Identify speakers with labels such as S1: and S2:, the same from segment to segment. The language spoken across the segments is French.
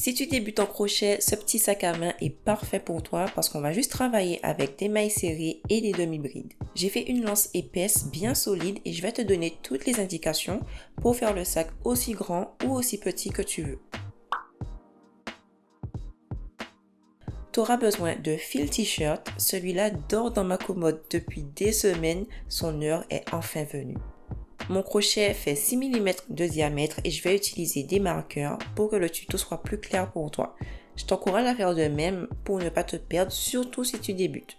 S1: Si tu débutes en crochet, ce petit sac à main est parfait pour toi parce qu'on va juste travailler avec des mailles serrées et des demi-brides. J'ai fait une lance épaisse bien solide et je vais te donner toutes les indications pour faire le sac aussi grand ou aussi petit que tu veux. Tu auras besoin de fil t-shirt, celui-là dort dans ma commode depuis des semaines, son heure est enfin venue. Mon crochet fait 6 mm de diamètre et je vais utiliser des marqueurs pour que le tuto soit plus clair pour toi. Je t'encourage à faire de même pour ne pas te perdre, surtout si tu débutes.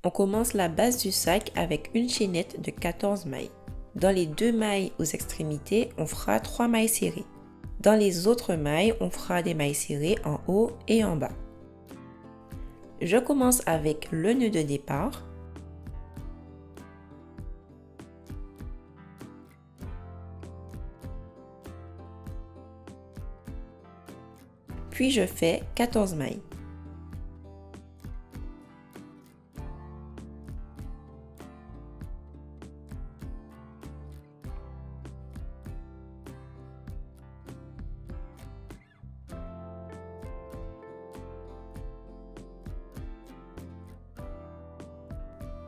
S1: On commence la base du sac avec une chaînette de 14 mailles. Dans les 2 mailles aux extrémités, on fera 3 mailles serrées. Dans les autres mailles, on fera des mailles serrées en haut et en bas. Je commence avec le nœud de départ. Puis je fais 14 mailles.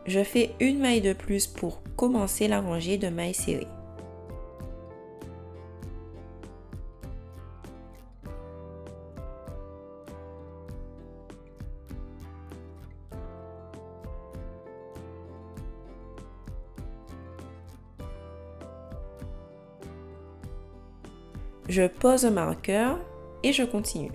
S1: Je fais une maille de plus pour commencer la rangée de mailles serrées. Je pose un marqueur et je continue.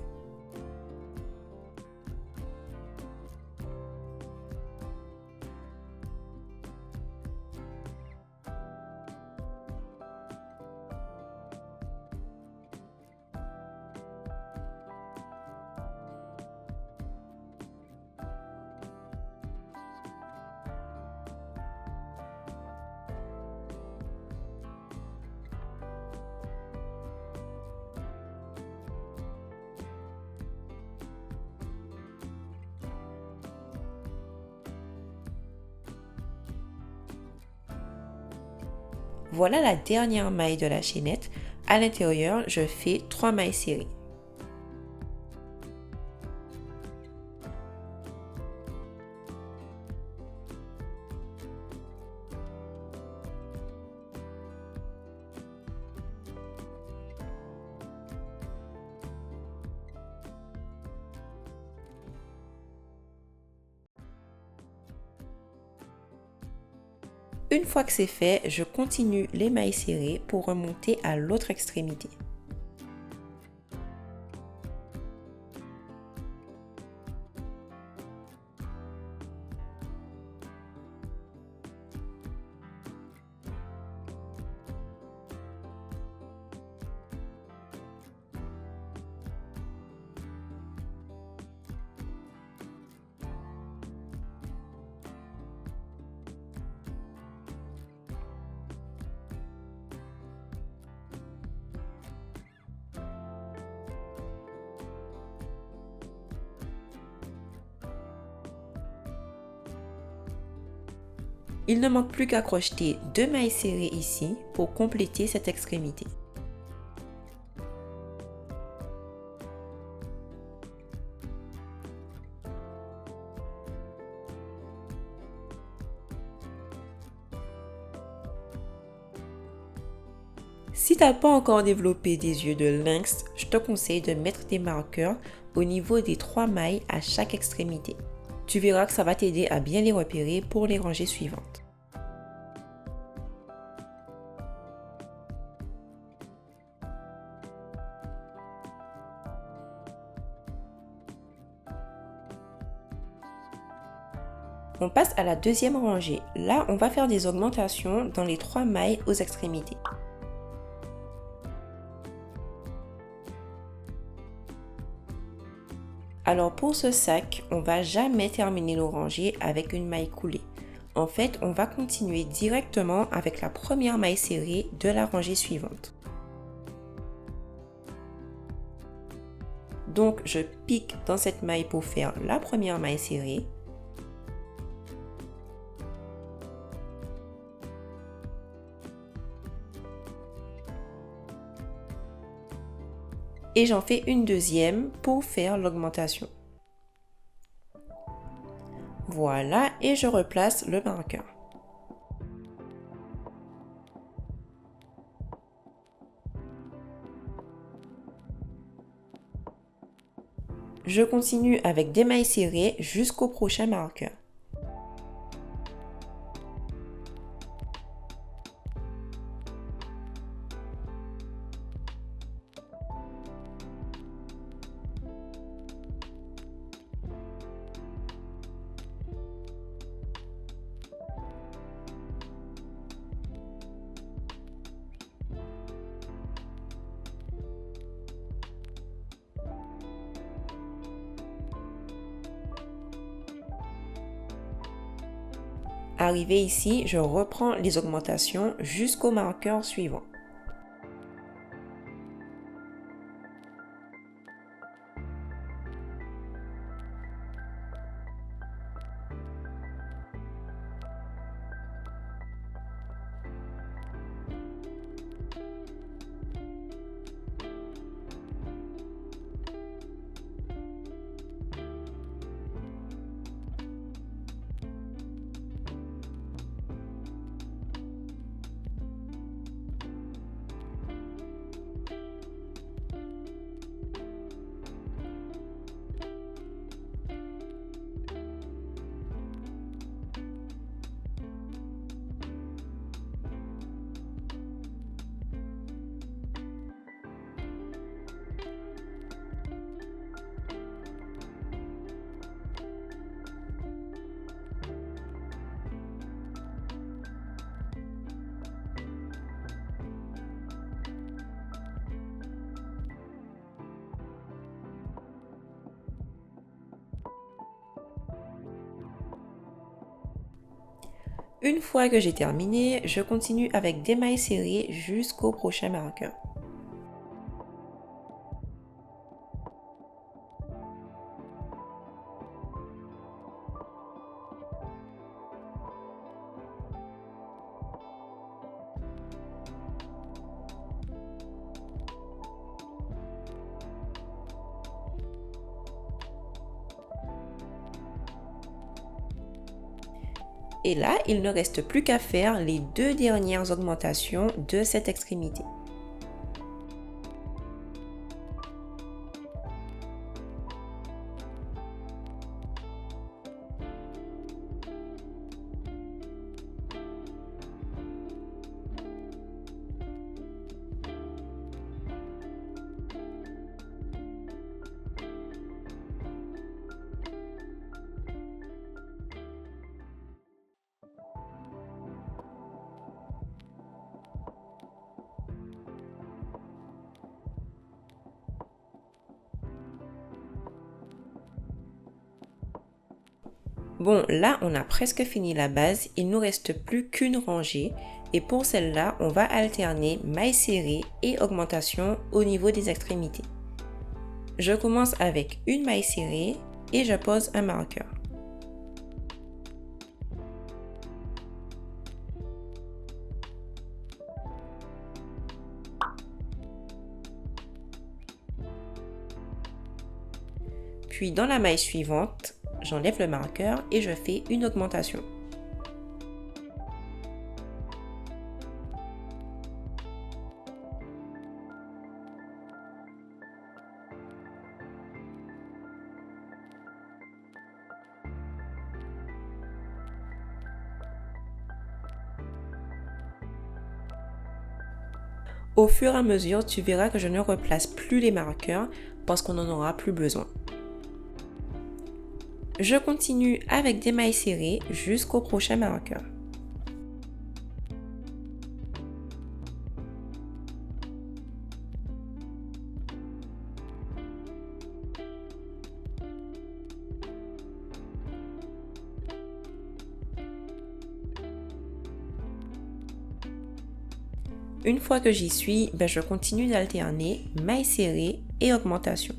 S1: Voilà la dernière maille de la chaînette. À l'intérieur, je fais 3 mailles serrées. Une fois que c'est fait, je continue les mailles serrées pour remonter à l'autre extrémité. Il ne manque plus qu'à crocheter 2 mailles serrées ici pour compléter cette extrémité. Si tu n'as pas encore développé des yeux de lynx, je te conseille de mettre des marqueurs au niveau des 3 mailles à chaque extrémité. Tu verras que ça va t'aider à bien les repérer pour les rangées suivantes. On passe à la deuxième rangée. Là, on va faire des augmentations dans les 3 mailles aux extrémités. Alors pour ce sac, on va jamais terminer nos rangées avec une maille coulée. En fait, on va continuer directement avec la première maille serrée de la rangée suivante. Donc, je pique dans cette maille pour faire la première maille serrée. et j'en fais une deuxième pour faire l'augmentation. Voilà, et je replace le marqueur. Je continue avec des mailles serrées jusqu'au prochain marqueur. Arrivé ici, je reprends les augmentations jusqu'au marqueur suivant. Une fois que j'ai terminé, je continue avec des mailles serrées jusqu'au prochain marqueur. Et là, il ne reste plus qu'à faire les deux dernières augmentations de cette extrémité. Bon, là, on a presque fini la base, il nous reste plus qu'une rangée et pour celle-là, on va alterner mailles serrées et augmentation au niveau des extrémités. Je commence avec une maille serrée et je pose un marqueur. Puis dans la maille suivante, j'enlève le marqueur et je fais une augmentation. Au fur et à mesure, tu verras que je ne replace plus les marqueurs parce qu'on n'en aura plus besoin. Je continue avec des mailles serrées jusqu'au prochain marqueur. Une fois que j'y suis, je continue d'alterner mailles serrées et augmentation.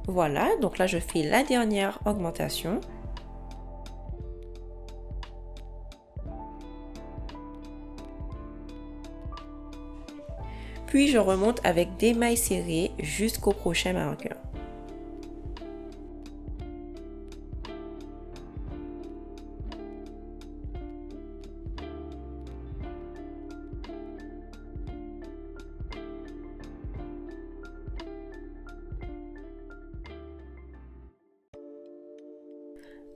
S1: Voilà, donc là je fais la dernière augmentation. Puis je remonte avec des mailles serrées jusqu'au prochain marqueur.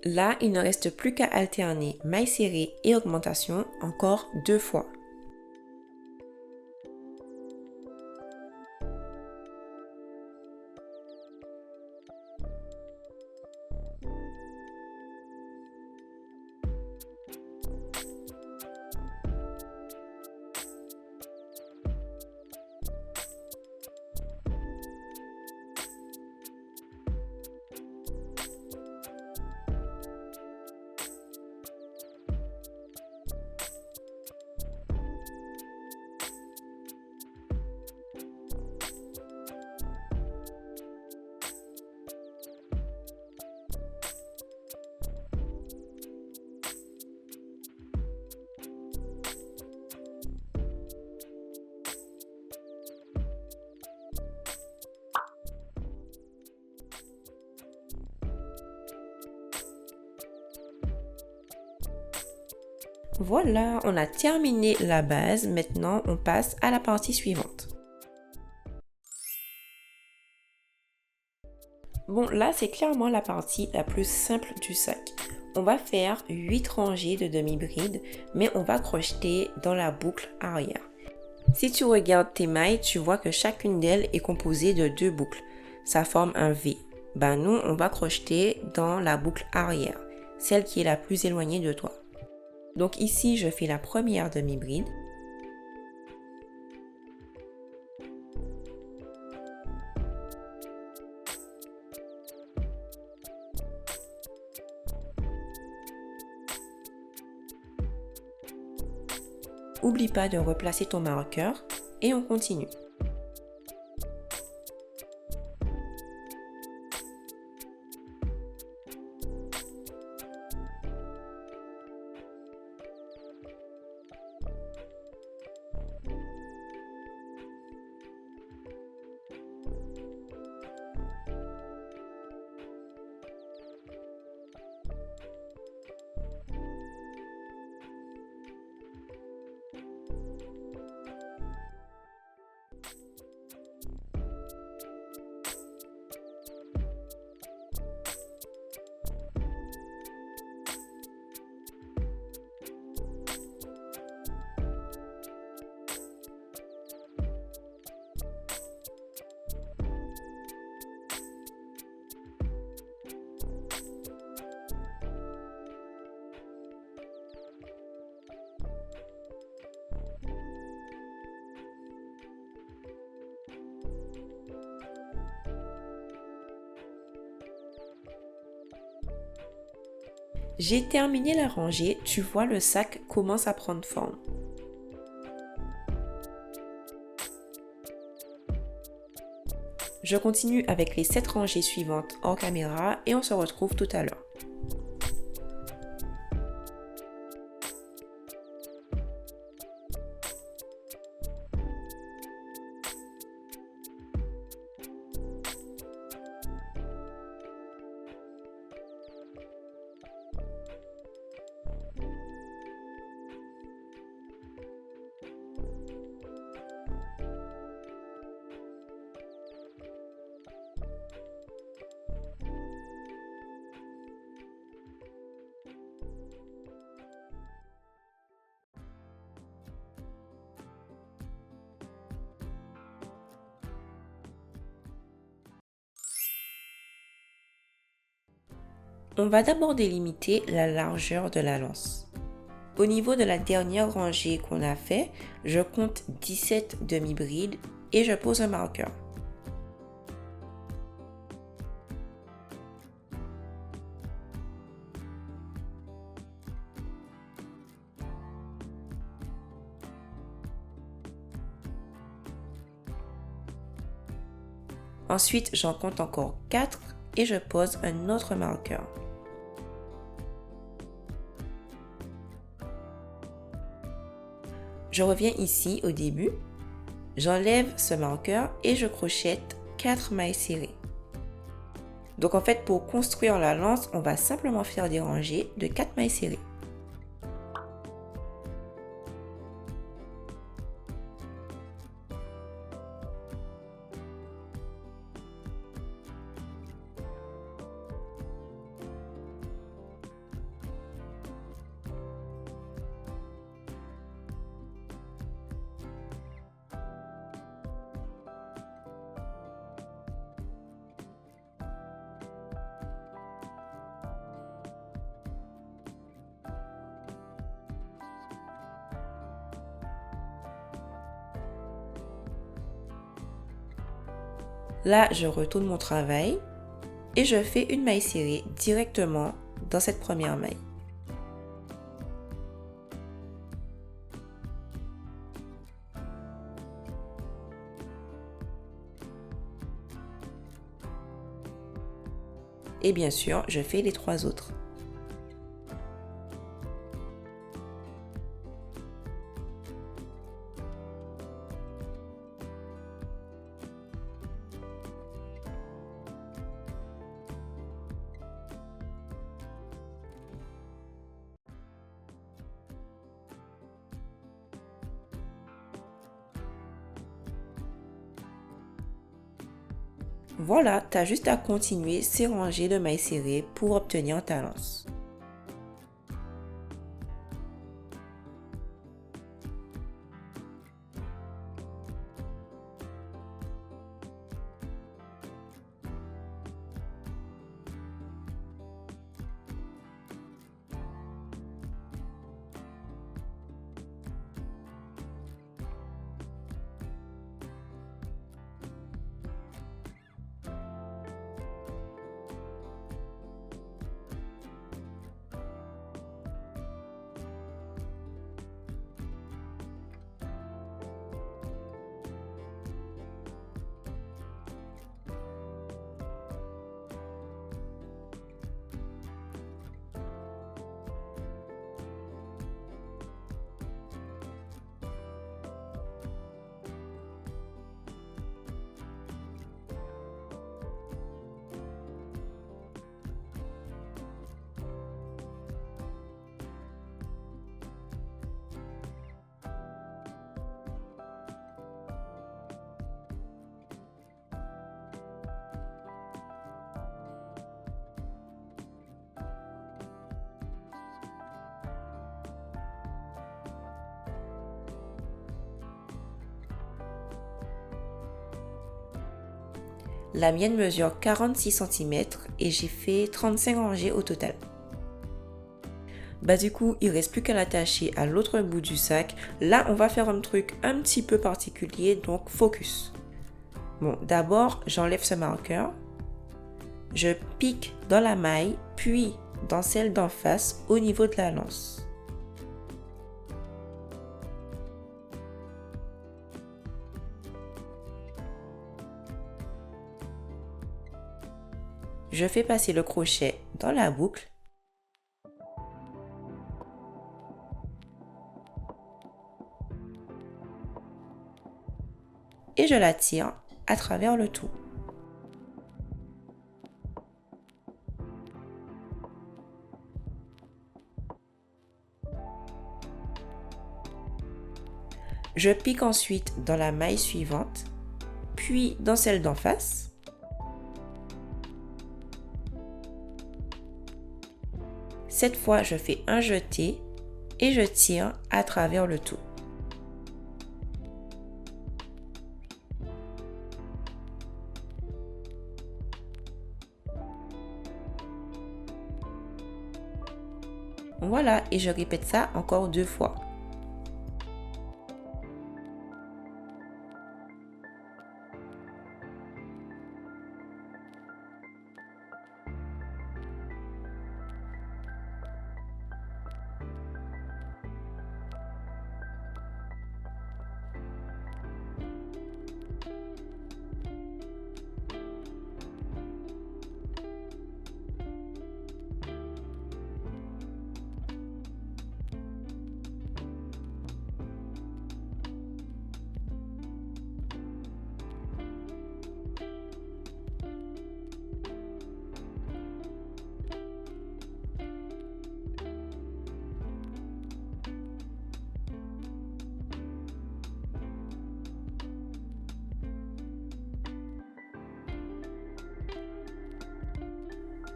S1: Là, il ne reste plus qu'à alterner mailles serrées et augmentation encore 2 fois. Voilà, on a terminé la base. Maintenant, on passe à la partie suivante. Bon, là, c'est clairement la partie la plus simple du sac. On va faire 8 rangées de demi-bride, mais on va crocheter dans la boucle arrière. Si tu regardes tes mailles, tu vois que chacune d'elles est composée de 2 boucles. Ça forme un V. Ben nous, on va crocheter dans la boucle arrière, celle qui est la plus éloignée de toi. Donc ici, je fais la première demi-bride. Oublie pas de replacer ton marqueur et on continue. J'ai terminé la rangée, tu vois le sac commence à prendre forme. Je continue avec les 7 rangées suivantes hors caméra et on se retrouve tout à l'heure. On va d'abord délimiter la largeur de la lance. Au niveau de la dernière rangée qu'on a fait, je compte 17 demi-brides et je pose un marqueur. Ensuite, j'en compte encore 4 et je pose un autre marqueur. Je reviens ici au début, j'enlève ce marqueur et je crochette 4 mailles serrées. Donc en fait, pour construire la lance, on va simplement faire des rangées de 4 mailles serrées. Là, je retourne mon travail et je fais une maille serrée directement dans cette première maille. Et bien sûr, je fais les 3 autres. Voilà, tu as juste à continuer ces rangées de mailles serrées pour obtenir ta lance. La mienne mesure 46 cm et j'ai fait 35 rangées au total. Du coup, il reste plus qu'à l'attacher à l'autre bout du sac. Là, on va faire un truc un petit peu particulier, donc focus. Bon, d'abord, j'enlève ce marqueur. Je pique dans la maille, puis dans celle d'en face au niveau de la lance. Je fais passer le crochet dans la boucle. Et je la tire à travers le tout. Je pique ensuite dans la maille suivante, puis dans celle d'en face. Cette fois, je fais un jeté et je tire à travers le tout. Voilà, et je répète ça encore 2 fois.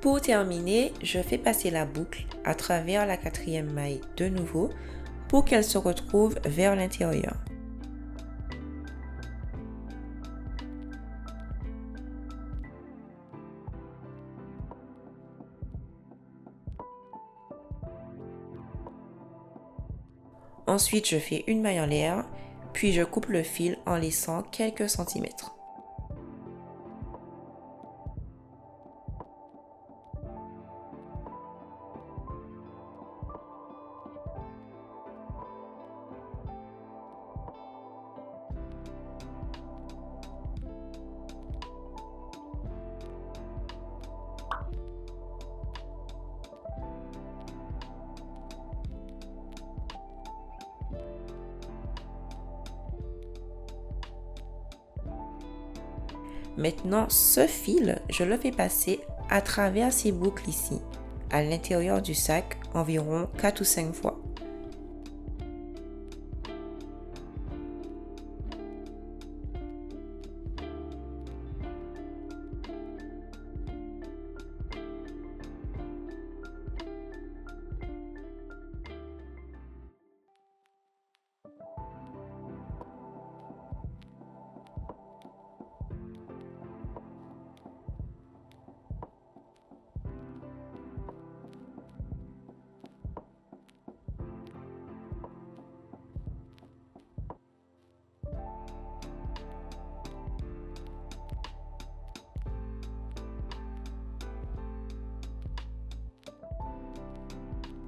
S1: Pour terminer, je fais passer la boucle à travers la 4e maille de nouveau pour qu'elle se retrouve vers l'intérieur. Ensuite, je fais une maille en l'air, puis je coupe le fil en laissant quelques centimètres. Maintenant, ce fil, je le fais passer à travers ces boucles ici, à l'intérieur du sac, environ 4 ou 5 fois.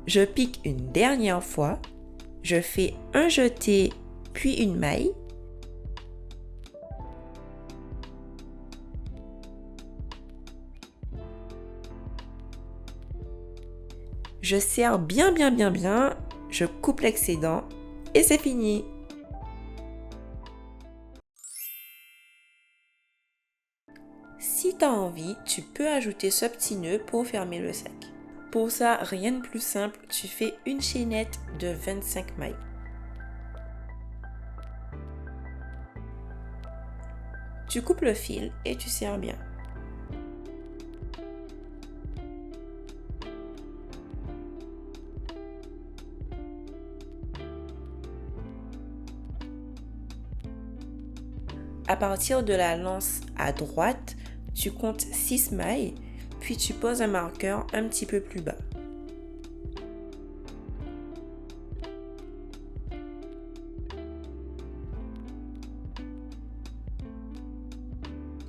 S1: Je pique une dernière fois, je fais un jeté puis une maille. Je serre bien, je coupe l'excédent et c'est fini. Si tu as envie, tu peux ajouter ce petit nœud pour fermer le sac. Pour ça, rien de plus simple, tu fais une chaînette de 25 mailles. Tu coupes le fil et tu serres bien. À partir de la lance à droite, tu comptes 6 mailles, puis tu poses un marqueur un petit peu plus bas.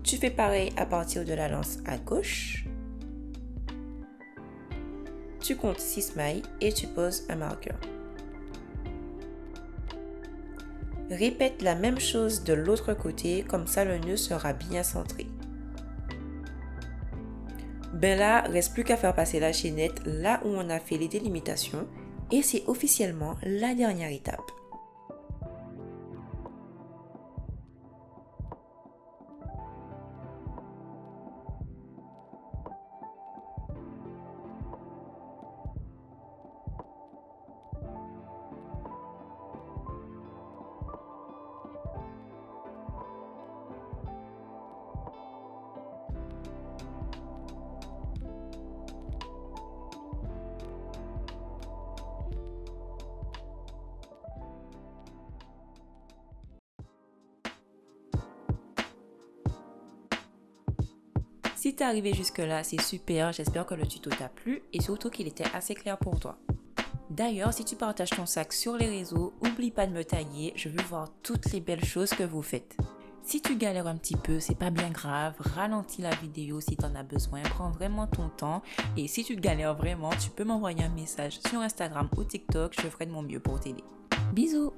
S1: Tu fais pareil à partir de la lance à gauche. Tu comptes 6 mailles et tu poses un marqueur. Répète la même chose de l'autre côté, comme ça le nœud sera bien centré. Ben là, reste plus qu'à faire passer la chaînette là où on a fait les délimitations et c'est officiellement la dernière étape. Si t'es arrivé jusque là, c'est super, j'espère que le tuto t'a plu et surtout qu'il était assez clair pour toi. D'ailleurs, si tu partages ton sac sur les réseaux, n'oublie pas de me taguer, je veux voir toutes les belles choses que vous faites. Si tu galères un petit peu, c'est pas bien grave, ralentis la vidéo si t'en as besoin, prends vraiment ton temps et si tu galères vraiment, tu peux m'envoyer un message sur Instagram ou TikTok, je ferai de mon mieux pour t'aider. Bisous!